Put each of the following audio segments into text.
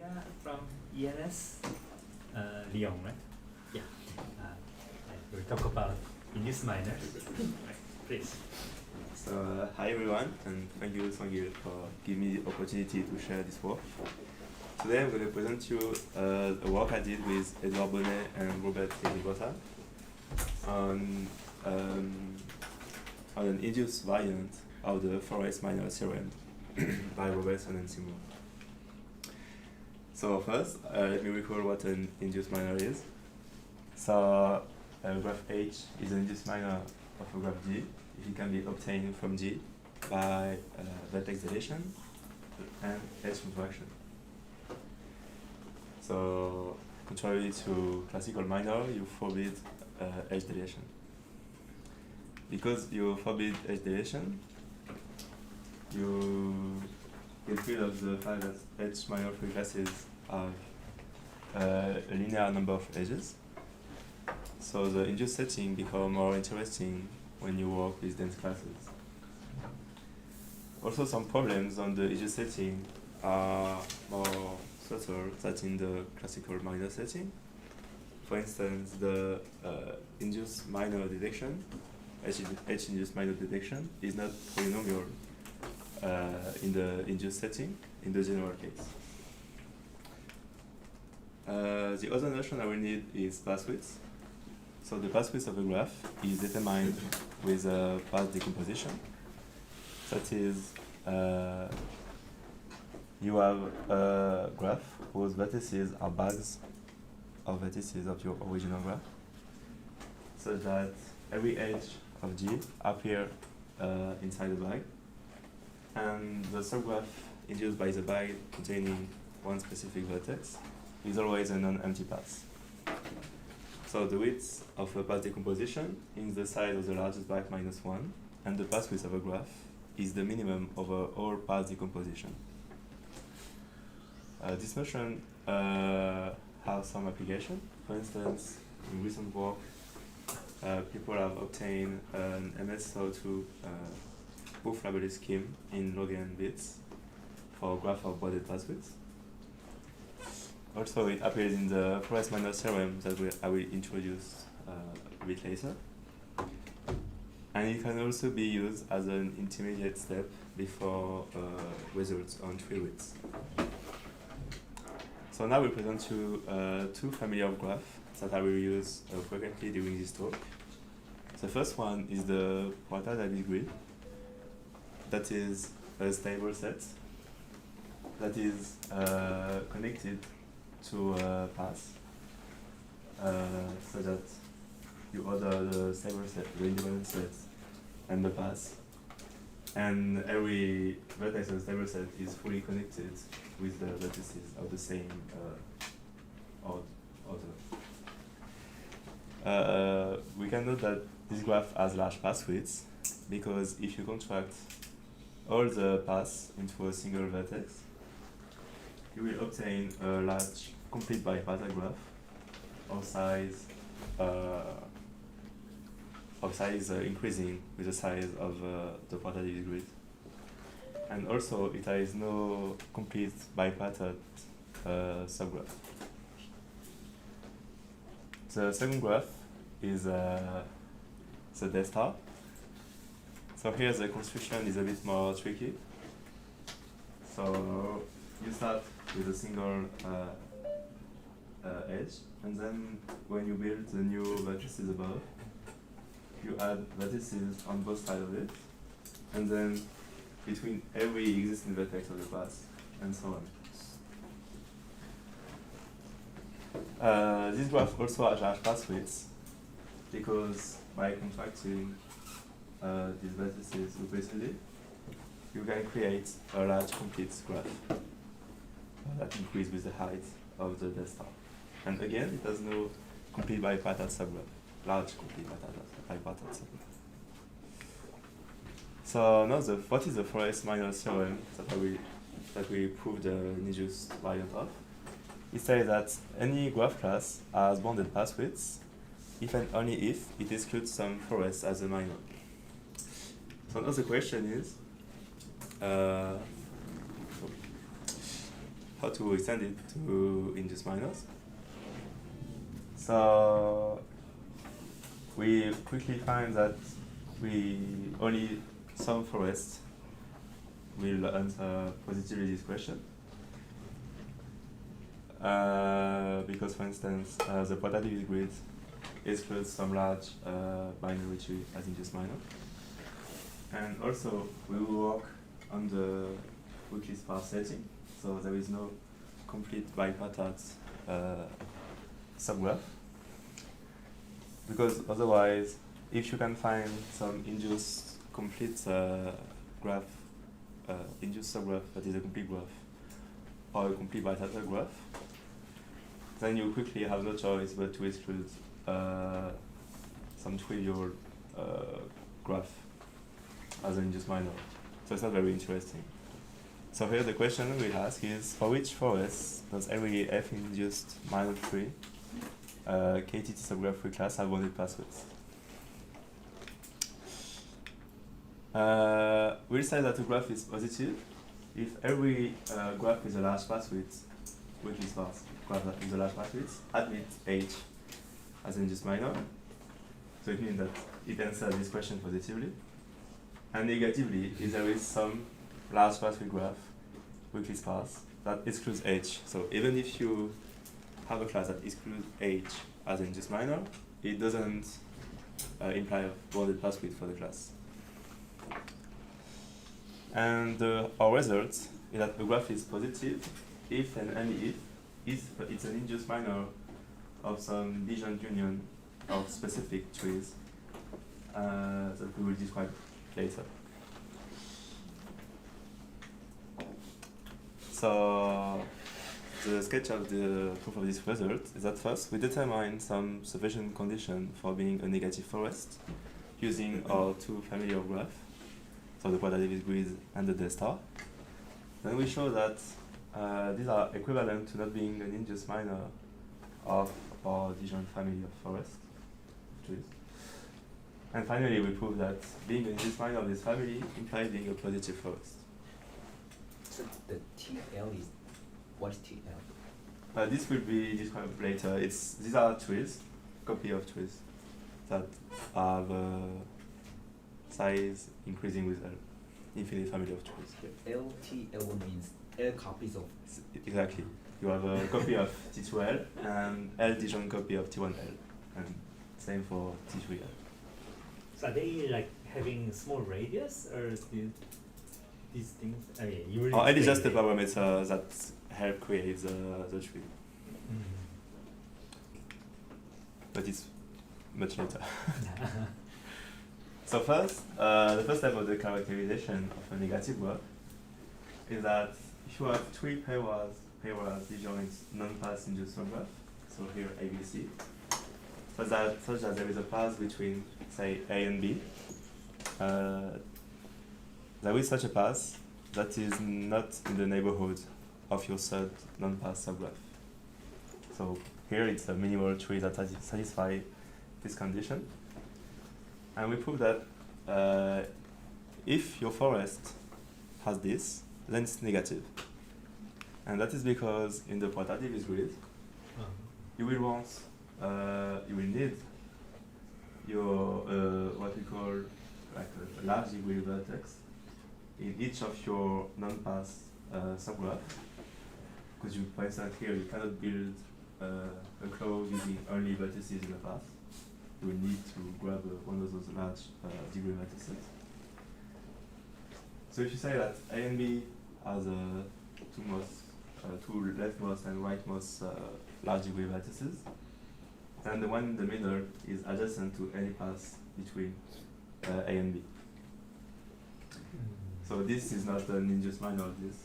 Marina from ENS Lyon, right? Yeah. We'll talk about induced minors. Right, please. So, hi everyone, and thank you, Sangil, for giving me the opportunity to share this work. Today I'm going to present you a work I did with Edward Bonnet and Hickingbotham on an induced variant of the Forest-Minor theorem by Robertson and Seymour. So first, let me recall what an induced minor is. So graph H is an induced minor of a graph G. It can be obtained from G by vertex deletion and H interaction. So contrary to classical minor, you forbid H deletion. Because you forbid H deletion, you get rid of the fact that H-minor-free classes have a linear number of edges. So the induced setting becomes more interesting when you work with dense classes. Also, some problems on the induced setting are more subtle than in the classical minor setting. For instance, the induced minor detection, H-induced minor detection, is not polynomial in the induced setting, in the general case. The other notion I will need is pathwidth. So the pathwidth of a graph is determined with a path decomposition. That is, you have a graph whose vertices are bags of vertices of your original graph, so that every edge of G appears inside the bag, and the subgraph induced by the bag containing one specific vertex is always a non-empty path. So the width of a path decomposition is the size of the largest bag minus 1, and the path width of a graph is the minimum over all path decomposition. This notion has some application. For instance, in recent work, people have obtained an MS-02 proof library scheme in log n bits for a graph of bounded path width. Also, it appears in the Forest-Minor theorem that I will introduce a bit later. And it can also be used as an intermediate step before results on treewidth. So now we present you two family of graphs that I will use frequently during this talk. The first one is the parameterized grid. That is a stable set that is connected to a path, so that you order the stable set, the independent set, and the path, and every vertex of the stable set is fully connected with the vertices of the same order. We can note that this graph has large path widths, because if you contract all the paths into a single vertex, you will obtain a large complete bipartite graph of size increasing with the size of the parameterized grid. And also, it has no complete bipartite subgraph. The second graph is the delta. So here the construction is a bit more tricky. So you start with a single edge, and then when you build the new vertices above, you add vertices on both sides of it, and then between every existing vertex of the path, and so on. This graph also has large path widths, because by contracting these vertices repeatedly, you can create a large complete graph that increases with the height of the delta. And again, it has no complete bipartite subgraph, large complete bipartite subgraph. So now what is the Forest-Minor theorem that we prove the induced variant of? It says that any graph class has bounded path widths if and only if it excludes some forest as a minor. So now the question is, how to extend it to induced minors. So we quickly find that only some forests will answer positively this question. Because, for instance, the pathwidth grid excludes some large binary tree as induced minor. And also, we will work on the weakly sparse setting, so there is no complete bipartite subgraph. Because otherwise, if you can find some induced complete graph, induced subgraph that is a complete graph, or a complete bipartite graph, then you quickly have no choice but to exclude some trivial graph as an induced minor. So it's not very interesting. So here the question we ask is, for which forest does every F-induced-minor-free KTT subgraph-free class have bounded pathwidth? We'll say that a graph is positive if every graph is a large pathwidth, which is sparse. Graph that is a large pathwidth admits H as an induced minor. So it means that it answers this question positively. And negatively, if there is some large pathwidth graph, weakly sparse, that excludes H. So even if you have a class that excludes H as an induced minor, it doesn't imply a bounded pathwidth for the class. And our result is that a graph is positive if and only if it's an induced minor of some disjoint union of specific trees that we will describe later. So the sketch of the proof of this result is that first we determine some sufficient condition for being a negative forest using our two familiar graphs, so the quadratic grid and the D-star. Then we show that these are equivalent to not being an induced minor of our disjoint family of forest trees. And finally, we prove that being an induced minor of this family implies being a positive forest. So the TL is, what is TL? This will be described later. These are trees, copy of trees that have size increasing with L, infinite family of trees. LTL means L copies of. Exactly. You have a copy of T2L and L disjoint copy of T1L, and same for T3L. So are they like having small radius, or these things? I mean, you really. L is just a parameter that help create the tree. Mm-hmm. But it's much later. So first, the first step of the characterization of a negative graph is that if you have three pairs disjoint non-path induced subgraph, so here A, B, C, such that there is a path between, say, A and B, there is such a path that is not in the neighborhood of your third non-path subgraph. So here it's a minimal tree that satisfies this condition. And we prove that if your forest has this, then it's negative. And that is because in the pathwidth grid, you will need your what we call like a large degree vertex in each of your non-path subgraph. Because you, for instance, here you cannot build a claw using only vertices in the path. You will need to grab one of those large degree vertices. So if you say that A and B are the two leftmost and rightmost large degree vertices, then the one in the middle is adjacent to any path between A and B. So this is not an induced minor of this.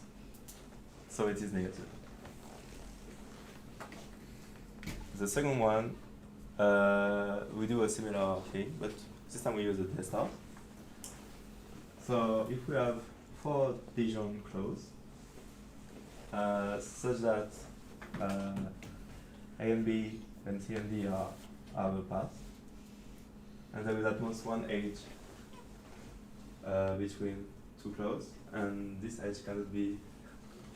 So it is negative. The second one, we do a similar thing, but this time we use a D-star. So if we have 4 disjoint claws, such that A and B and C and D have a path, and there is at most one edge between two claws, and this edge cannot be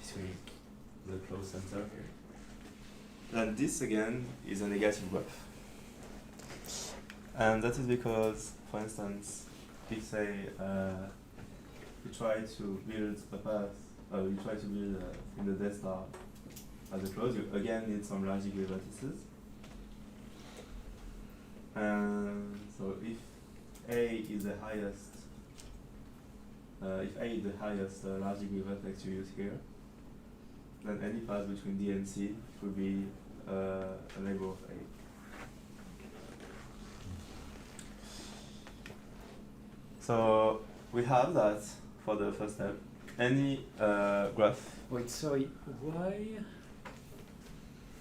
between the closed center here. And this again is a negative graph. And that is because, for instance, if say you try to build a path, you try to build in the Death Star as a close, you again need some large degree vertices. And so if A is the highest, large degree vertex you use here, then any path between D and C would be a neighbor of A. So we have that for the first step. Any graph. Wait, sorry, why?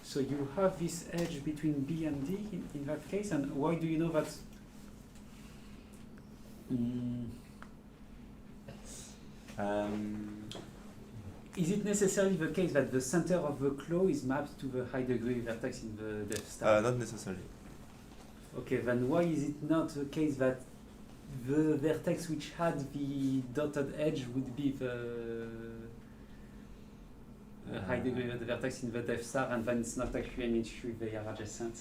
So you have this edge between B and D in that case, and why do you know that? Is it necessarily the case that the center of the claw is mapped to the high degree vertex in the Death Star? Not necessarily. Okay, then why is it not the case that the vertex which had the dotted edge would be the high degree of the vertex in the Death Star, and then it's not actually an issue if they are adjacent?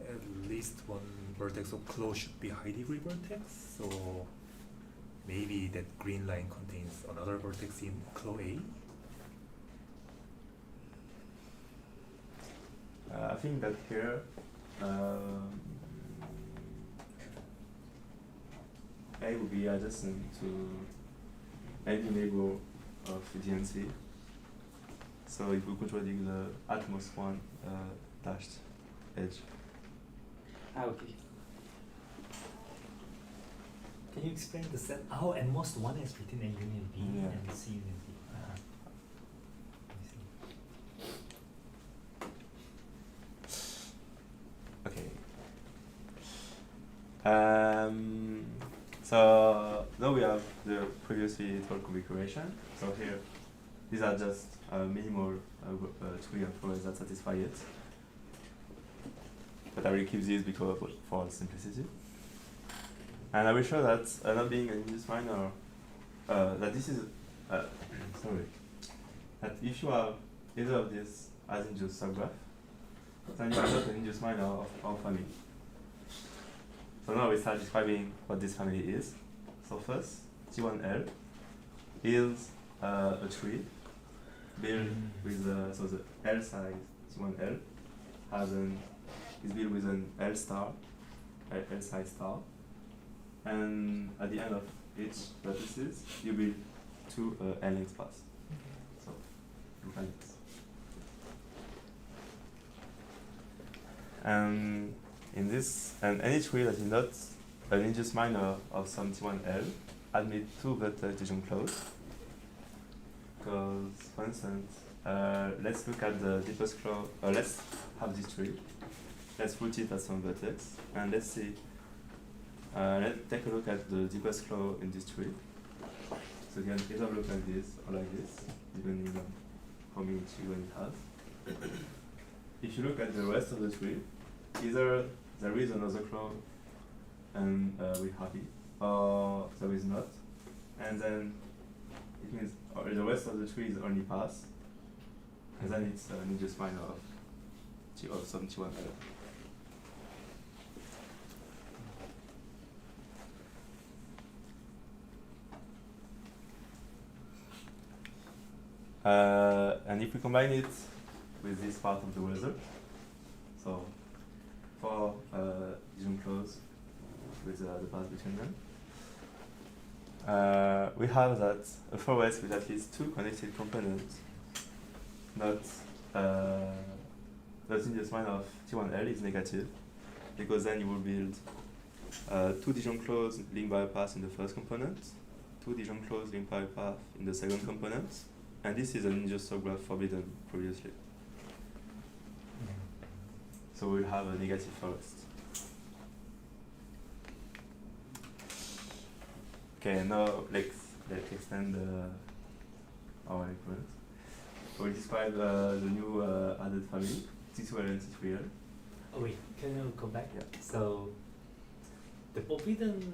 At least one vertex of claw should be high degree vertex, so maybe that green line contains another vertex in claw A. I think that here A will be adjacent to any neighbor of D and C. So it will contradict the at most one dashed edge. Okay. Can you explain the set? How at most one is between A union B Yeah. and C union B? I see. Okay. So now we have the previously told configuration. So here, these are just minimal tree and forest that satisfy it. But I will keep these because for simplicity. And I will show that not being an induced minor, that this is sorry, that if you have either of these as induced subgraph, then you are not an induced minor of our family. So now we start describing what this family is. So first, T1L is a tree built with so the L size T1L is built with an L star, L size star, and at the end of each vertices you build two L-length paths. So look like this. And in this, and any tree that is not an induced minor of some T1L admit two vertex disjunct clause. Because, for instance, let's look at the deepest clause. Let's have this tree. Let's put it at some vertex, and let's see. Let's take a look at the deepest clause in this tree. So you can either look like this or like this, depending on how many children it has. If you look at the rest of the tree, either there is another clause and we're happy, or there is not, and then it means the rest of the tree is only pass, and then it's an induced minor of some T1L. And if we combine it with this part of the result, so for disjunct clause with the path between them, we have that a forest with at least two connected components, not the induced minor of T1L is negative, because then you will build two disjunct clause linked by a path in the first component, two disjunct clause linked by a path in the second component, and this is an induced subgraph forbidden previously. So we'll have a negative forest. Okay, now let's extend our equivalent. We'll describe the new added family, T2L and T3L. Oh wait, can you go back? Yeah. So the forbidden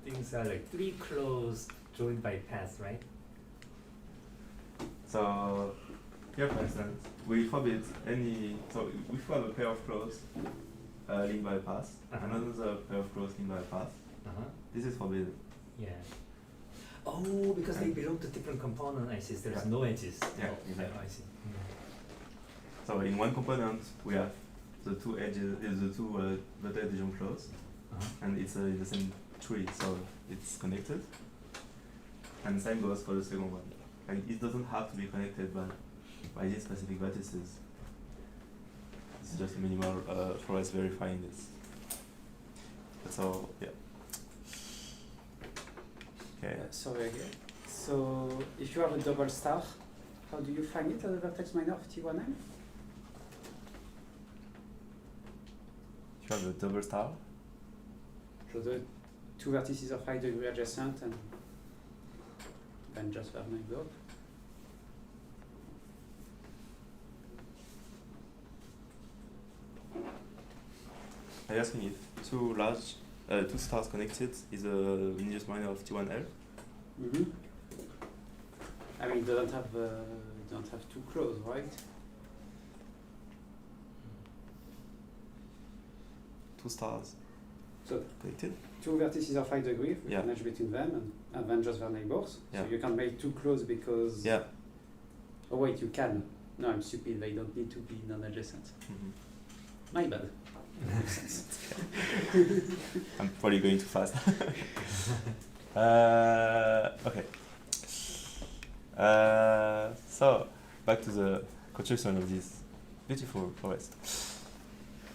things are like three clauses joined by paths, right? So here, for instance, we forbid any. So if we have a pair of clauses linked by a path, and another pair of clauses linked by a path, this is forbidden. Yeah. Oh, because they belong to different component. I see. There's no edges. Yeah, Oh, exactly. I see. So in one component we have the two edges, the two dotted adhesion clause, and it's the same tree, so it's connected. And the same goes for the second one. And it doesn't have to be connected by these specific vertices. It's just a minimal forest verifying this. So yeah. Okay. Sorry again. So if you have a double star, how do you find it at the vertex minor of T1M? If you have a double star. So the two vertices of high degree adjacent and then just their neighbor. Are you asking if two stars connected is a ENS minor of T1L? Mm-hmm. I mean, it don't have two clauses, right? Two stars So connected? two vertices of high degree with Yeah. an edge between them and then just their neighbors. Yeah. So you can make two clauses because. Yeah. Oh wait, you can. No, I'm stupid. They don't need to be non-adjacent. My bad. I'm probably going too fast. Okay. So back to the construction of this beautiful forest.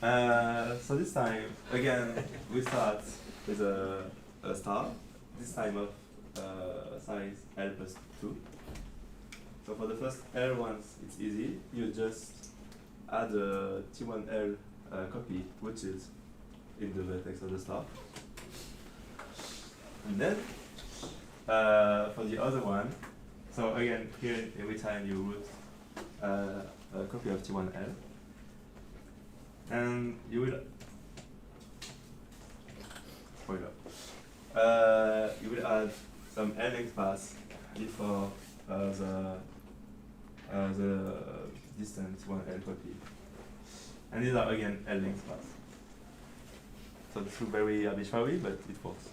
So this time again we start with a star. This time of size L plus 2. So for the first L ones, it's easy. You just add a T1L copy, which is in the vertex of the star. And then for the other one, so again, here every time you root a copy of T1L, and you will you will add some L length pass before the distance 1L copy. And these are again L length paths. So this is very arbitrary, but it works.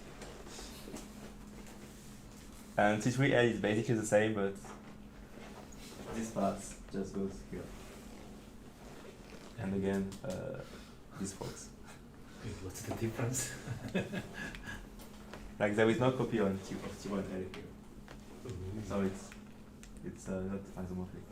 And T3L is basically the same, but this path just goes here. And again, this works. What's the difference? Like there is no copy on T1L here. So it's not isomorphic.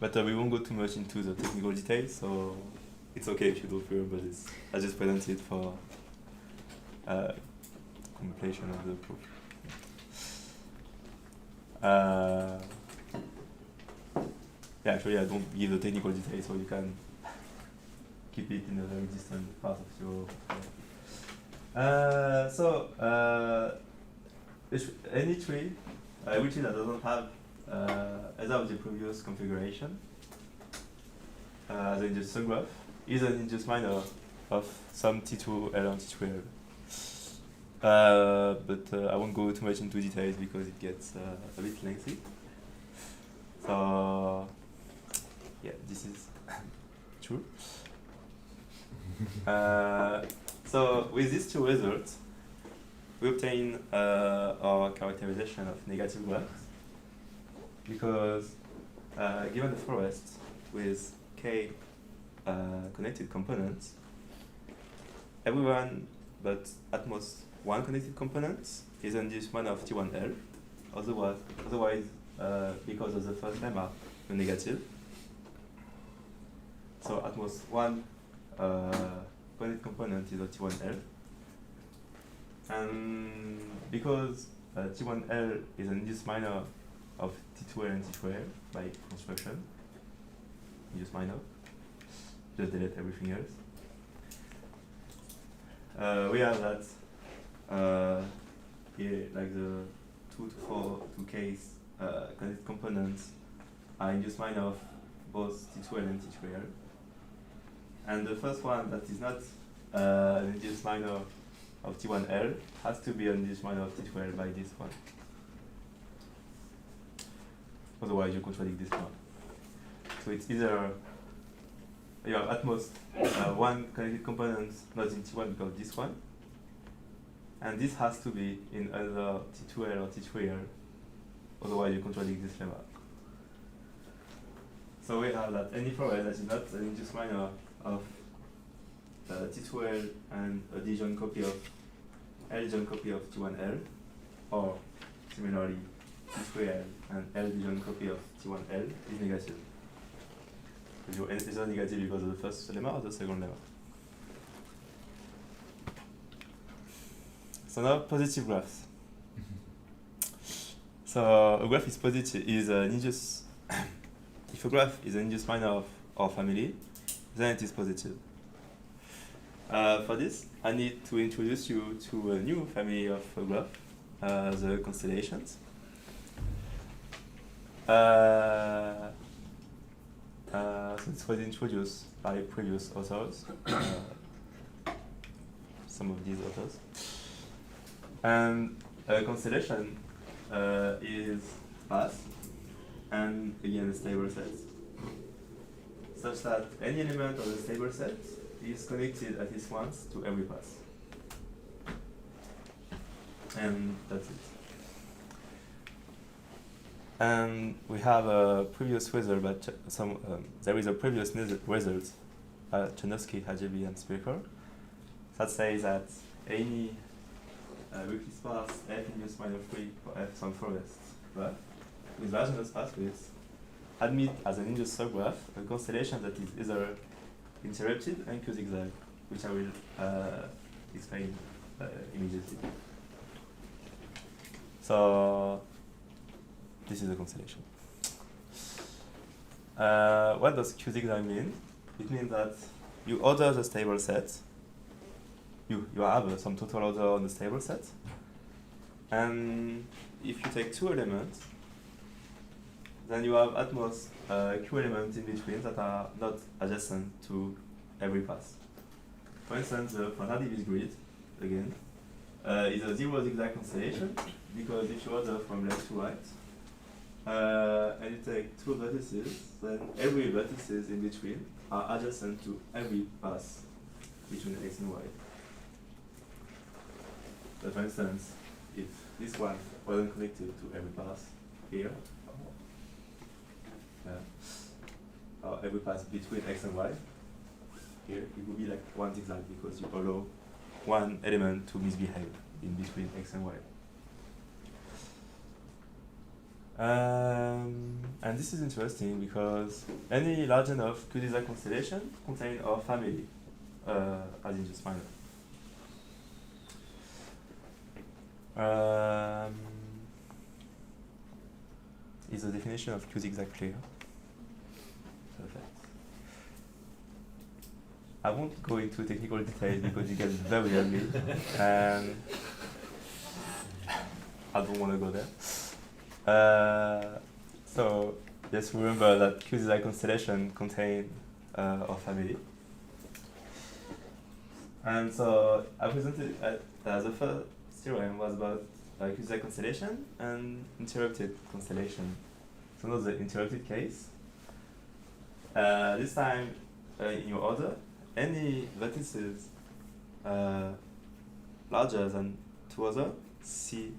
But we won't go too much into the technical details, so it's okay if you don't remember this. I just present it for completion of the proof. Yeah, actually I don't give the technical details, so you can keep it in a very distant part of your. Any tree which that doesn't have either of the previous configuration as in the subgraph is an induced minor of some T2L and T2L. But I won't go too much into details because it gets a bit lengthy. So yeah, this is true. So with these two results, we obtain our characterization of negative graphs because given the forest with k connected components, everyone but at most one connected component is an induced minor of T1L. Otherwise, because of the first lemma, you're negative. So at most one connected component is a T1L. And because T1L is an induced minor of T2L and T2L by construction, induced minor, just delete everything else. We have that here, like the 2 to 4 to case connected components are induced minor of both T2L and T3L. And the first one that is not an induced minor of T1L has to be an induced minor of T2L by this one. Otherwise, you contradict this one. So it's either you have at most one connected component not in T1 because this one, and this has to be in either T2L or T3L. Otherwise, you contradict this lemma. So we have that any forest that is not an induced minor of T2L and a disjoint copy of L disjoint copy of T1L, or similarly T3L and L disjoint copy of T1L is negative. Is it negative because of the first lemma or the second lemma? So now positive graphs. So a graph is positive is an induced. If a graph is an induced minor of our family, then it is positive. For this, I need to introduce you to a new family of graph, the constellations. So it was introduced by previous authors, some of these authors. And a constellation is sparse and again a stable set, such that any element of the stable set is connected at least once to every path. And that's it. And we have a previous result, but there is a previous result by Chernovsky, Hajebi, and Speaker that says that any weakly sparse H-induced-minor-free for F some forest graph with Lajeunesse pathwidth admit as an induced subgraph a constellation that is either interrupted and q-zigzag, which I will explain immediately. So this is a constellation. What does q-zigzag mean? It means that you order the stable set. You have some total order on the stable set, and if you take two elements, then you have at most q elements in between that are not adjacent to every path. For instance, the Frontal-Davis grid, again, is a zero zigzag constellation because if you order from left to right, and you take two vertices, then every vertices in between are adjacent to every path between x and y. So for instance, if this one wasn't connected to every path here, or every path between x and y, here it would be like one zigzag because you allow one element to misbehave in between x and y. And this is interesting because any large enough q-zigzag constellation contains our family as in just minor. Is the definition of q-zigzag clear? Perfect. I won't go into technical details because it gets very ugly, and I don't want to go there. So just remember that q-zigzag constellation contain our family. And so I presented the first theorem was about q-zigzag constellation and interrupted constellation. So now the interrupted case. This time in your order, any vertices larger than two other see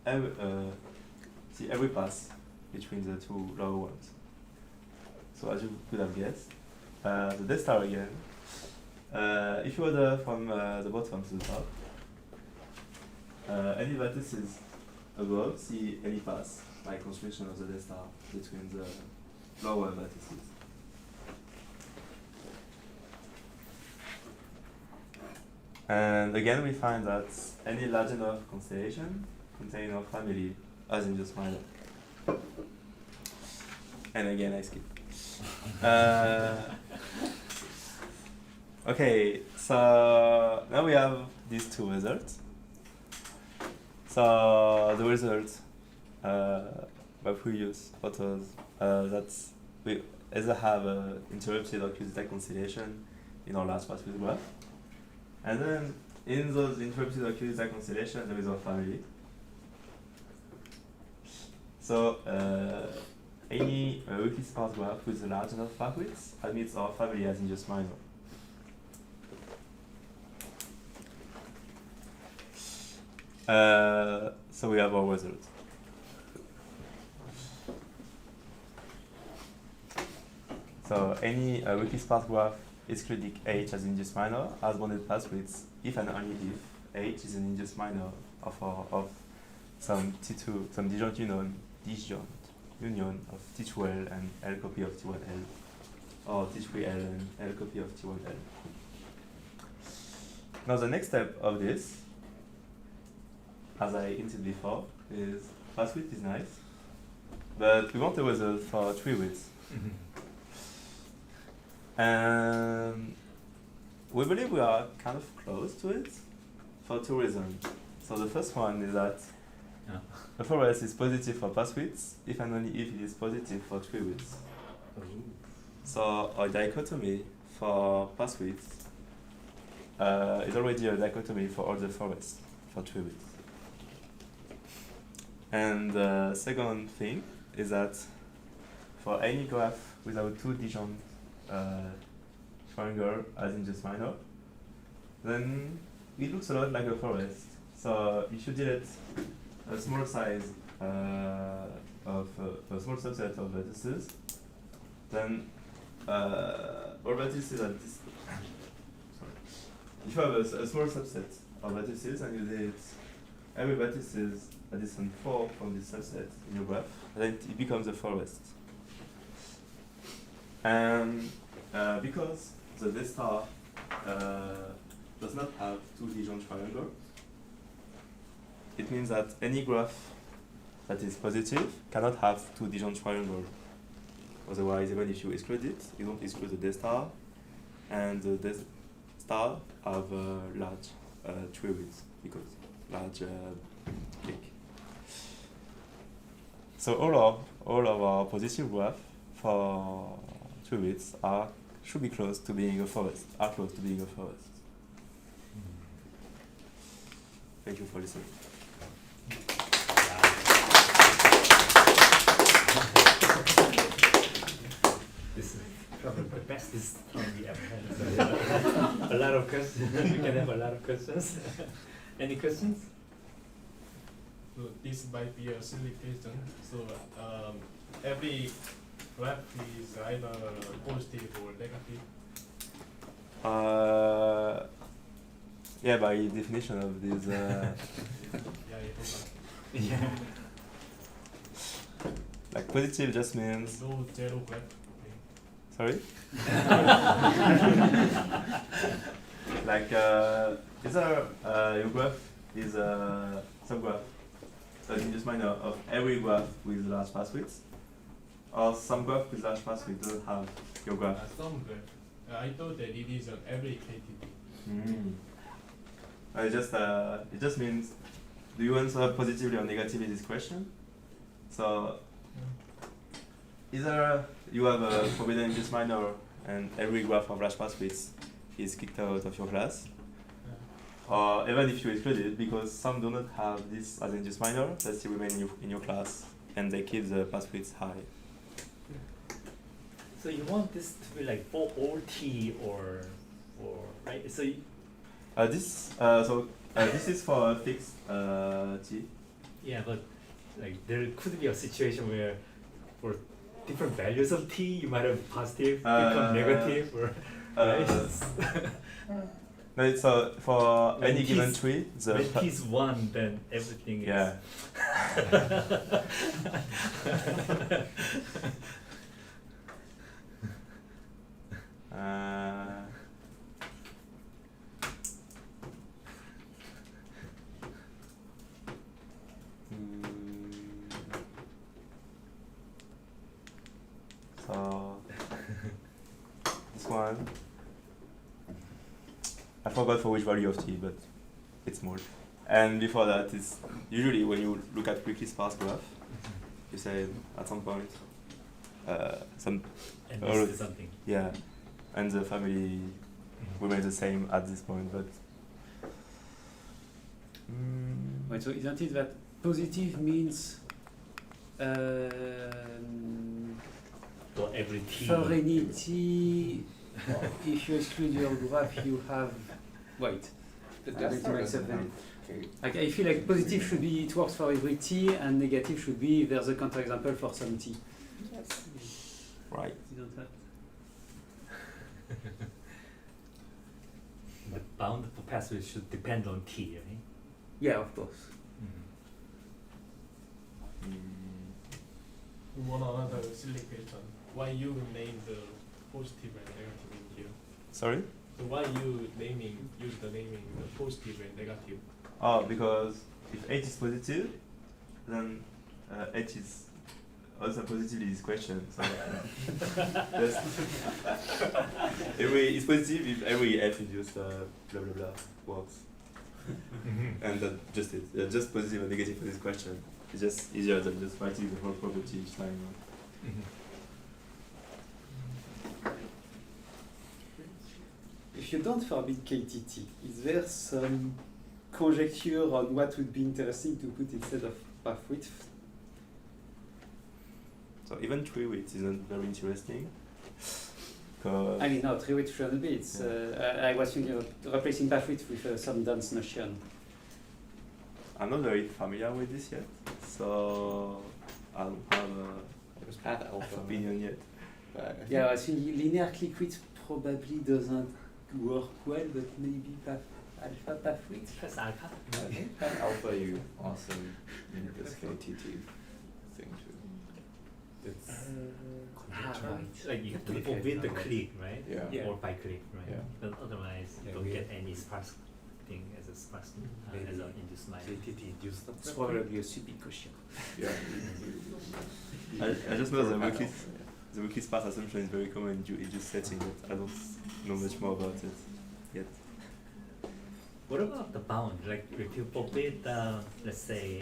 every path between the two lower ones. So as you could have guessed, the death star again. If you order from the bottom to the top, any vertices above see any path by construction of the death star between the lower vertices. And again, we find that any large enough constellation contains our family as in just minor. And again, I skip. Okay, so now we have these two results. So the result by previous authors, either have an interrupted or closed constellation in our large pathwidth graph. And then in those interrupted or closed constellations, there is our family. So any weakly sparse graph with a large enough pathwidth admits our family as induced minor. So we have our result. So any weakly sparse graph excluding H as induced minor has bounded pathwidth if and only if H is an induced minor of some T2, some disjoint union of T2L and L copy of T1L, or T3L and L copy of T1L. Now the next step of this, as I hinted before, is pathwidth is nice, but we want a result for treewidth. And we believe we are kind of close to it for two reasons. So the first one is that the forest is positive for pathwidth if and only if it is positive for treewidth. So our dichotomy for pathwidth is already a dichotomy for all the forests for treewidth. And the second thing is that for any graph without two disjoint triangle as induced minor, then it looks a lot like a forest. So if you delete a small size of a small subset of vertices, then all vertices at this. If you have a small subset of vertices and you delete every vertices at distance 4 from this subset in your graph, then it becomes a forest. And because the D star does not have two disjoint triangles, it means that any graph that is positive cannot have two disjoint triangles. Otherwise, even if you exclude it, you don't exclude the D star, and the D star have a large treewidth because large clique. So all of our positive graph for treewidths should be close to being a forest. Are close to being a forest. Thank you for listening. This is probably the best round we ever had. So, a lot of questions. We can have a lot of questions. Any questions? So this might be a silly question. So every graph is either positive or negative. Yeah, by definition of this. Yeah, Yeah. Like positive just means. no zero graph. Sorry. Like either your graph is a subgraph, so it's induced minor of every graph with large pathwidth, or some graph with large pathwidth doesn't have your graph. Some graph. I thought that it is an every KTP. It just means, do you answer positively or negatively this question? So either you have a forbidden induced minor and every graph of large pathwidth is kicked out of your class, or even if you exclude it, because some do not have this as induced minor, they still remain in your class and they keep the pathwidth high. So you want this to be like for all T or right? So this is for a fixed T. yeah, but like there could be a situation where for different values of T you might have positive become negative or right? No, it's for When any given T's- tree. when T is 1, then everything is Yeah. So this one, I forgot for which value of t, but it's small. And before that, it's usually when you look at weakly sparse graph, you say at some point some And Oh, this is something. yeah, and the family remains the same at this point, but Wait, so isn't it that positive means So every T. for any T, if you exclude your graph, you have. Wait. But I'm that's going to not make doesn't something. have- Like, I feel like positive should be it works for every T, and negative should be there's a counterexample for some T. right. Isn't that? The bound for pathwidth should depend on T, right? Yeah, of course. One another silly question. Why you name the positive and negative in here? Sorry. So why you use the naming the positive and negative? Oh, because if H is positive, then H is also positive in this question. So just it's positive if every F is just blah blah blah works, and that's just it. Just positive and negative for this question. It's just easier than just writing the whole property each time. If you don't forbid KTT, is there some conjecture on what would be interesting to put instead of pathwidth? So even treewidth isn't very interesting. 'Cause I mean, no, treewidth shouldn't be. It's, I was thinking of replacing pathwidth with some dense notion. I'm not very familiar with this yet, so I don't have It was path an alpha. opinion yet. But I think Yeah, I think linear click width probably doesn't work well, but maybe alpha pathwidth. Press alpha. I think path alpha you also need this KTT thing too. That's Right. like you have to Okay. obey the click, right? Yeah. Or by click, right? Yeah. But otherwise, you Yeah, don't we- get any sparse thing as a sparse Maybe as an induced minor. KTT induced It's probably a subequation. Yeah. I just know the weakly sparse assumption is very common in just setting, but I don't know much more about it yet. What about the bound? Like if you obey the, let's say,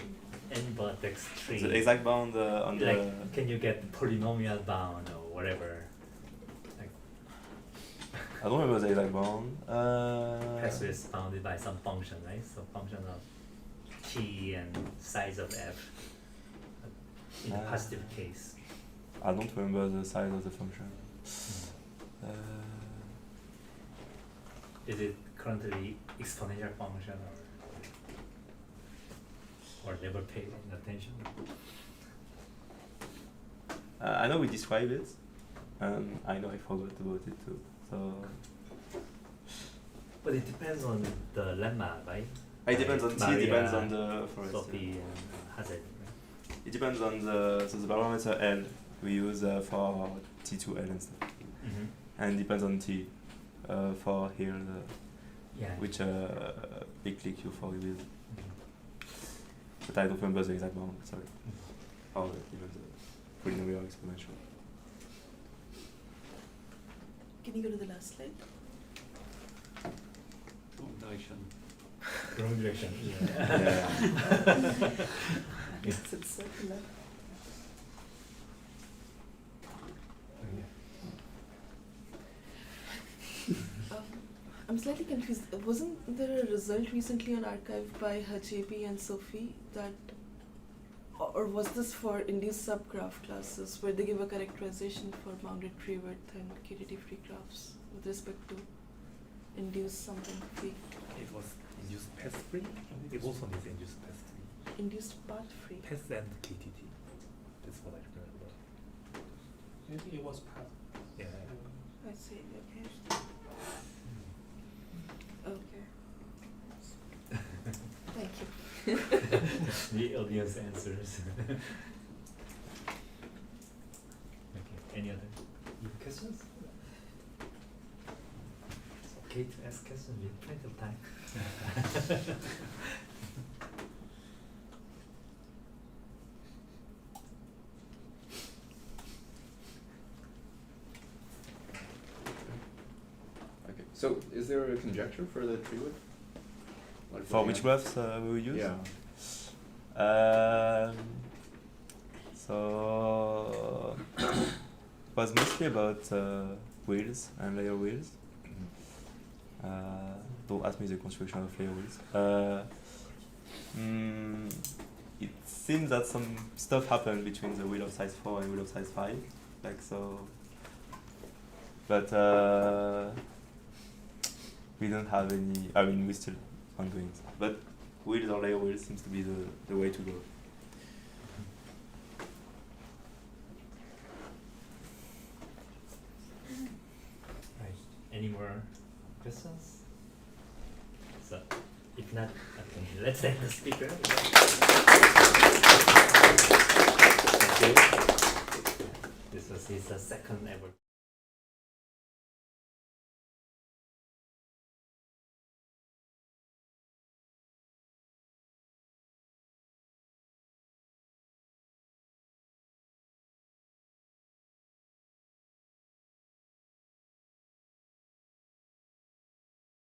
n vertex tree, The exact bound on the like can you get polynomial bound or whatever? Like I don't remember the exact bound. pathwidth is bounded by some function, right? So function of t and size of f. In the positive case. I don't remember the size of the function. Is it currently exponential function or never paid attention? I know we describe it, and I know I forgot about it too. So But it depends on the lemma, right? it depends on T, Maria, depends on the forest. Sophie and Hazard, right? It depends on the parameter L we use for T2L and stuff, and depends on T for here Yeah. which big click you for with. But I don't remember the exact bound. Sorry. Or even the polynomial exponential. Can you go to the last slide? Direction. Wrong direction. Yeah. It's circular. I'm slightly confused. Wasn't there a result recently on arXiv by JP and Sophie that, or was this for induced subgraph classes where they give a characterization for bounded treewidth and KTT free graphs with respect to induced something free, It was induced path free. It also needs induced path free. induced path free? Path and KTT. That's what I remember. I think it was path. Yeah. I see. Okay. Thank you. The audience answers. Okay. Any other questions? It's okay to ask questions. We have plenty of time. Okay. So is there a conjecture for the treewidth? Like For looking which at- graphs we will use? Yeah. So was mostly about wheels and layer wheels. Don't ask me the construction of layer wheels. It seems that some stuff happened between the wheel of size 4 and wheel of size 5, like so. But we don't have any. I mean, we're still ongoing. But wheels or layer wheels seems to be the way to go. Right. Any more questions? So, if not, okay, let's thank the speaker. Thank you. This was his second ever.